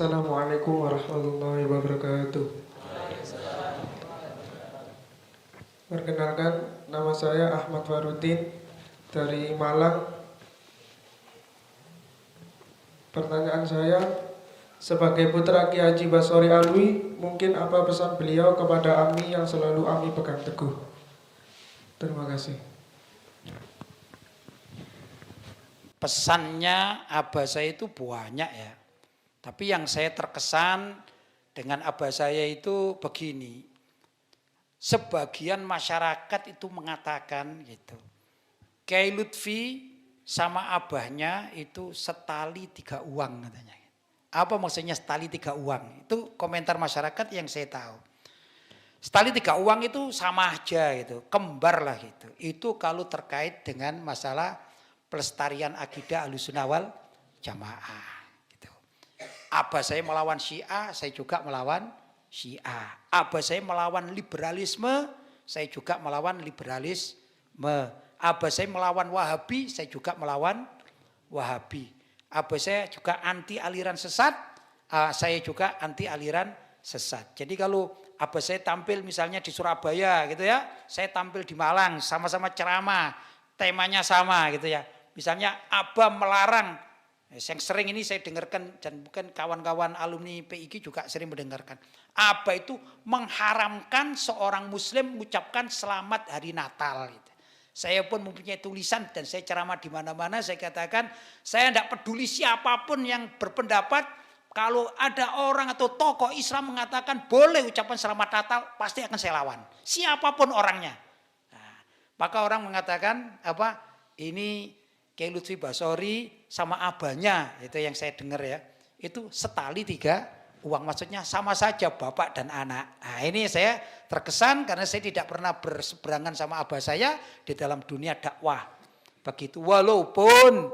Assalamualaikum warahmatullahi wabarakatuh. Perkenalkan, nama saya Ahmad Farudin dari Malang. Pertanyaan saya, sebagai putra Ki Haji Basori Alwi, mungkin apa pesan beliau kepada Ami yang selalu Ami pegang teguh? Terima kasih. Pesannya abah saya itu banyak ya. Tapi yang saya terkesan dengan abah saya itu begini. Sebagian masyarakat itu mengatakan gitu. Kiai Lutfi sama abahnya itu setali 3 uang katanya. Apa maksudnya setali 3 uang? Itu komentar masyarakat yang saya tahu. Setali 3 uang itu sama aja gitu, kembar lah gitu. Itu kalau terkait dengan masalah pelestarian akidah Ahlussunnah wal Jamaah gitu. Abah saya melawan Syiah, saya juga melawan Syiah. Abah saya melawan liberalisme, saya juga melawan liberalisme. Abah saya melawan Wahabi, saya juga melawan Wahabi. Abah saya juga anti aliran sesat, saya juga anti aliran sesat. Jadi kalau abah saya tampil misalnya di Surabaya gitu ya, saya tampil di Malang, sama-sama ceramah, temanya sama gitu ya. Misalnya abah melarang, yang sering ini saya dengarkan dan bukan kawan-kawan alumni PIG juga sering mendengarkan. Abah itu mengharamkan seorang muslim mengucapkan selamat hari Natal gitu. Saya pun mempunyai tulisan dan saya ceramah di mana-mana, saya katakan saya tidak peduli siapapun yang berpendapat kalau ada orang atau tokoh Islam mengatakan boleh ucapan selamat Natal, pasti akan saya lawan. Siapapun orangnya. Nah, maka orang mengatakan apa? Ini Kiai Lutfi Basori sama abahnya, itu yang saya dengar ya. Itu setali 3 uang, maksudnya sama saja bapak dan anak. Nah, ini saya terkesan karena saya tidak pernah berseberangan sama abah saya di dalam dunia dakwah. Begitu, walaupun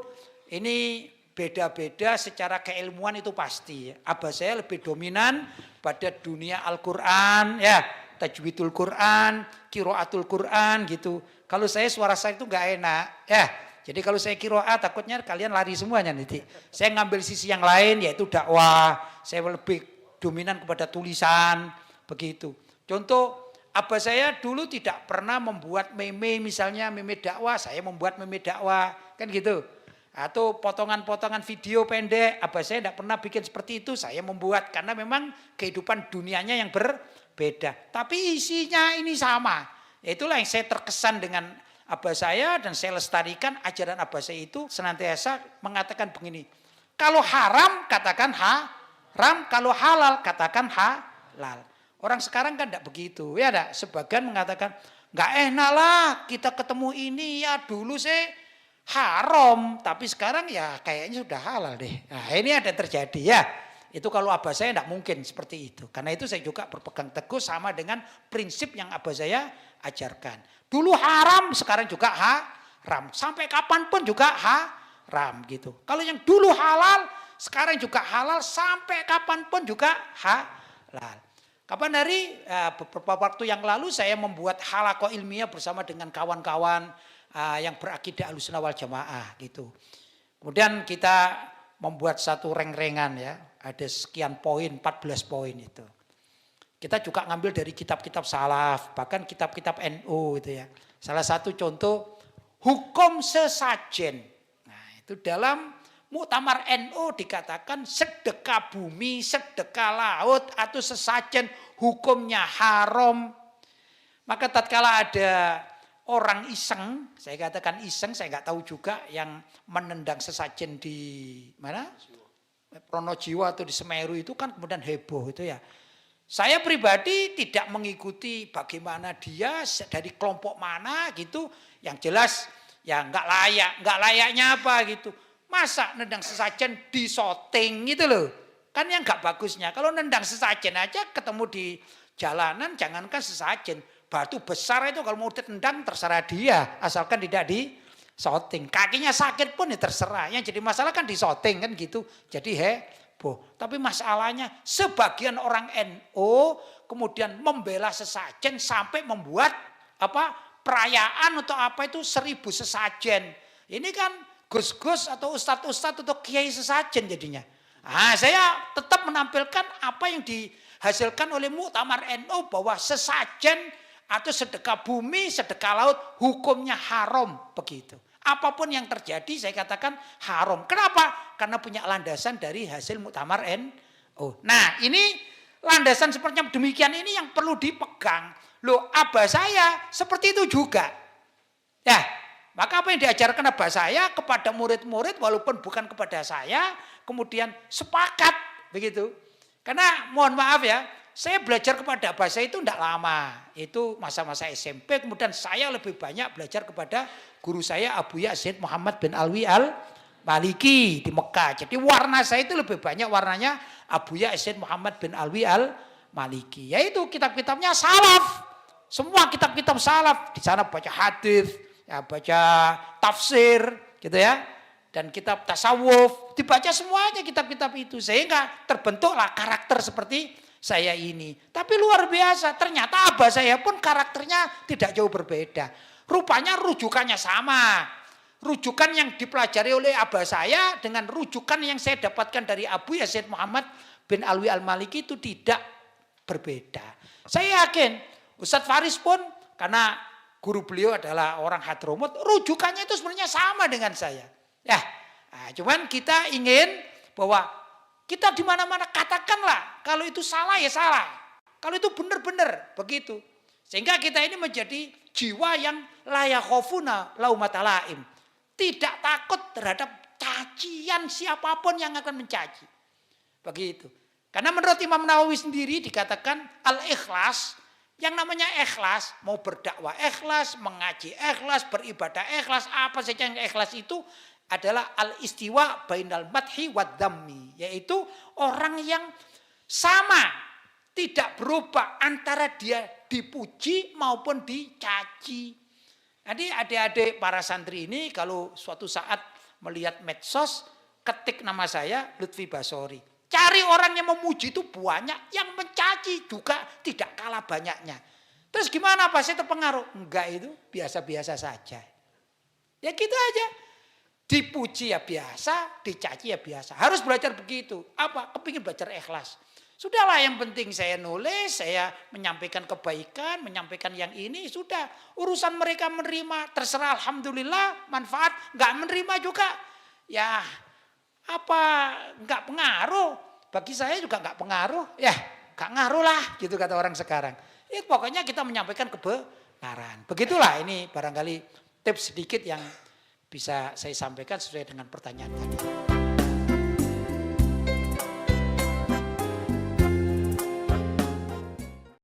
ini beda-beda secara keilmuan itu pasti. Abah saya lebih dominan pada dunia Al-Quran, ya, tajwidul Quran, qiraatul Quran gitu. Kalau saya suara saya itu nggak enak, ya. Jadi kalau saya qiraat takutnya kalian lari semuanya nanti. Saya ngambil sisi yang lain yaitu dakwah. Saya lebih dominan kepada tulisan, begitu. Contoh, abah saya dulu tidak pernah membuat meme, misalnya meme dakwah, saya membuat meme dakwah, kan gitu. Atau potongan-potongan video pendek, abah saya tidak pernah bikin seperti itu, saya membuat karena memang kehidupan dunianya yang berbeda. Tapi isinya ini sama. Itulah yang saya terkesan dengan abah saya dan saya lestarikan ajaran abah saya itu senantiasa mengatakan begini. Kalau haram katakan haram, kalau halal katakan halal. Orang sekarang kan tidak begitu, ya enggak? Sebagian mengatakan enggak enak lah kita ketemu ini, ya dulu saya haram, tapi sekarang ya kayaknya sudah halal deh. Nah, ini ada terjadi ya. Itu kalau abah saya tidak mungkin seperti itu. Karena itu saya juga berpegang teguh sama dengan prinsip yang abah saya ajarkan. Dulu haram, sekarang juga haram. Sampai kapanpun juga haram gitu. Kalau yang dulu halal, sekarang juga halal. Sampai kapanpun juga halal. Kapan hari beberapa waktu yang lalu saya membuat halaqah ilmiah bersama dengan kawan-kawan yang berakidah Ahlussunnah wal Jamaah gitu. Kemudian kita membuat satu reng-rengan ya. Ada sekian poin, 14 poin itu. Kita juga ngambil dari kitab-kitab salaf, bahkan kitab-kitab NU gitu ya. Salah satu contoh hukum sesajen. Nah, itu dalam Muktamar NU dikatakan sedekah bumi, sedekah laut atau sesajen hukumnya haram. Maka tatkala ada orang iseng, saya katakan iseng, saya nggak tahu juga yang menendang sesajen di mana? Pronojiwo atau di Semeru itu kan kemudian heboh itu ya. Saya pribadi tidak mengikuti bagaimana dia dari kelompok mana gitu. Yang jelas ya nggak layak, nggak layaknya apa gitu. Masa nendang sesajen di syuting gitu loh. Kan yang nggak bagusnya. Kalau nendang sesajen aja ketemu di jalanan, jangankan sesajen. Batu besar itu kalau mau ditendang terserah dia. Asalkan tidak di syuting. Kakinya sakit pun ya terserah. Yang jadi masalah kan di syuting kan gitu. Jadi heboh. Tapi masalahnya sebagian orang NU kemudian membela sesajen sampai membuat apa perayaan atau apa itu 1000 sesajen. Ini kan gus-gus atau ustadz-ustadz atau kiai sesajen jadinya. Saya tetap menampilkan apa yang dihasilkan oleh Muktamar NU bahwa sesajen atau sedekah bumi, sedekah laut hukumnya haram begitu. Apapun yang terjadi saya katakan haram. Kenapa? Karena punya landasan dari hasil Muktamar NU. Nah, ini landasan seperti demikian ini yang perlu dipegang. Loh, abah saya seperti itu juga. Ya, maka apa yang diajarkan abah saya kepada murid-murid walaupun bukan kepada saya, kemudian sepakat begitu. Karena mohon maaf ya, saya belajar kepada abah saya itu tidak lama. Itu masa-masa SMP, kemudian saya lebih banyak belajar kepada guru saya Abuya Sayyid Muhammad bin Alwi Al-Maliki di Mekah. Jadi warna saya itu lebih banyak warnanya Abuya Sayyid Muhammad bin Alwi Al-Maliki. Yaitu kitab-kitabnya salaf. Semua kitab-kitab salaf. Di sana baca hadis, ya baca tafsir gitu ya. Dan kitab tasawuf. Dibaca semuanya kitab-kitab itu. Sehingga terbentuklah karakter seperti saya ini. Tapi luar biasa. Ternyata abah saya pun karakternya tidak jauh berbeda. Rupanya rujukannya sama. Rujukan yang dipelajari oleh abah saya dengan rujukan yang saya dapatkan dari Abu Yazid Muhammad bin Alwi Al-Maliki itu tidak berbeda. Saya yakin Ustadz Faris pun karena guru beliau adalah orang Hadramut, rujukannya itu sebenarnya sama dengan saya. Ya, cuman kita ingin bahwa kita di mana-mana katakanlah kalau itu salah ya salah, kalau itu benar-benar begitu. Sehingga kita ini menjadi jiwa yang la yakhafuna laumata laim. Tidak takut terhadap cacian siapapun yang akan mencaci. Begitu. Karena menurut Imam Nawawi sendiri dikatakan al-ikhlas. Yang namanya ikhlas, mau berdakwah ikhlas, mengaji ikhlas, beribadah ikhlas, apa saja yang ikhlas itu adalah al-istiwa bainal madhi wad dhammi. Yaitu orang yang sama, tidak berubah antara dia dipuji maupun dicaci. Jadi adik-adik para santri ini kalau suatu saat melihat medsos, ketik nama saya Lutfi Basori. Cari orang yang memuji itu banyak, yang mencaci juga tidak kalah banyaknya. Terus gimana Pak, saya terpengaruh? Enggak, itu biasa-biasa saja. Ya gitu aja. Dipuji ya biasa, dicaci ya biasa. Harus belajar begitu. Apa? Kepingin belajar ikhlas. Sudahlah, yang penting saya nulis, saya menyampaikan kebaikan, menyampaikan yang ini, sudah. Urusan mereka menerima, terserah alhamdulillah, manfaat. Enggak menerima juga. Ya apa enggak pengaruh, bagi saya juga enggak pengaruh, ya enggak ngaruh lah gitu kata orang sekarang. Pokoknya kita menyampaikan kebenaran. Begitulah ini barangkali tips sedikit yang bisa saya sampaikan sesuai dengan pertanyaan tadi.